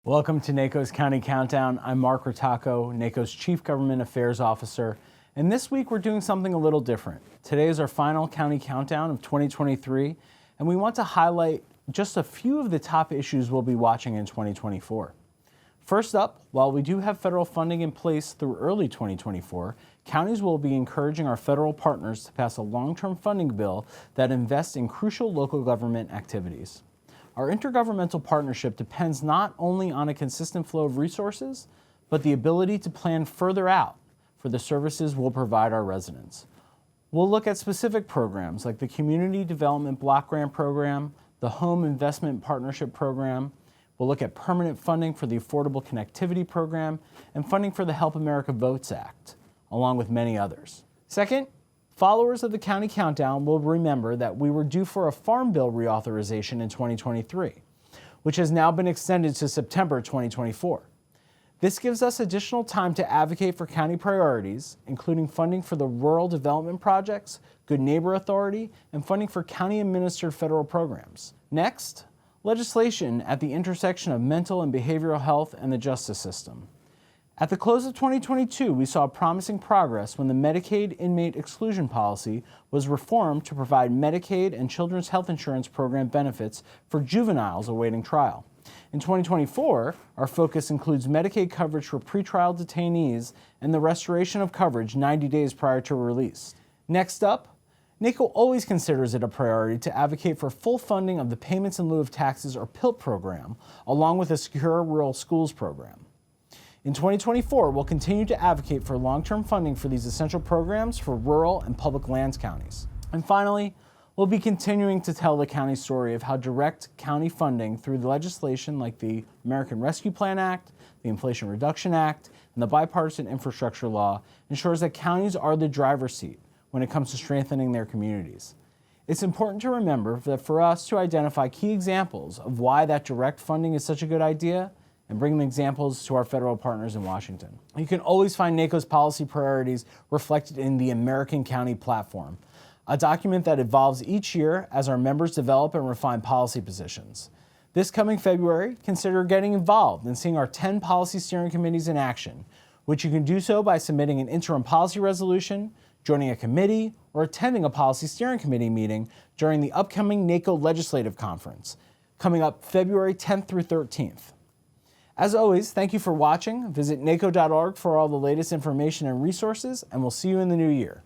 Welcome to NACo's County Countdown. I'm Mark Rattacco, NACo's Chief Government Affairs Officer, and this week we're doing something a little different. Today is our final County Countdown of 2023, and we want to highlight just a few of the top issues we'll be watching in 2024. First up, while we do have federal funding in place through early 2024, counties will be encouraging our federal partners to pass a long-term funding bill that invests in crucial local government activities. Our intergovernmental partnership depends not only on a consistent flow of resources, but the ability to plan further out for the services we'll provide our residents. We'll look at specific programs like the Community Development Block Grant Program, the Home Investment Partnership Program. We'll look at permanent funding for the Affordable Connectivity Program and funding for the Help America Votes Act, along with many others. Second, followers of the County Countdown will remember that we were due for a Farm Bill reauthorization in 2023, which has now been extended to September 2024. This gives us additional time to advocate for county priorities, including funding for the rural development projects, Good Neighbor Authority, and funding for county-administered federal programs. Next, legislation at the intersection of mental and behavioral health and the justice system. At the close of 2022, we saw promising progress when the Medicaid inmate exclusion policy was reformed to provide Medicaid and Children's Health Insurance Program benefits for juveniles awaiting trial. In 2024, our focus includes Medicaid coverage for pretrial detainees and the restoration of coverage 90 days prior to release. Next up, NACo always considers it a priority to advocate for full funding of the Payments in Lieu of Taxes or PILT program, along with a Secure Rural Schools program. In 2024, we'll continue to advocate for long-term funding for these essential programs for rural and public lands counties. And finally, we'll be continuing to tell the county story of how direct county funding through the legislation like the American Rescue Plan Act, the Inflation Reduction Act, and the Bipartisan Infrastructure Law ensures that counties are the driver's seat when it comes to strengthening their communities. It's important to remember that for us to identify key examples of why that direct funding is such a good idea and bring the examples to our federal partners in Washington. You can always find NACo's policy priorities reflected in the American County Platform, a document that evolves each year as our members develop and refine policy positions. This coming February, consider getting involved and seeing our 10 policy steering committees in action, which you can do so by submitting an interim policy resolution, joining a committee, or attending a policy steering committee meeting during the upcoming NACo Legislative Conference, coming up February 10th through 13th. As always, thank you for watching. Visit NACo.org for all the latest information and resources, and we'll see you in the new year.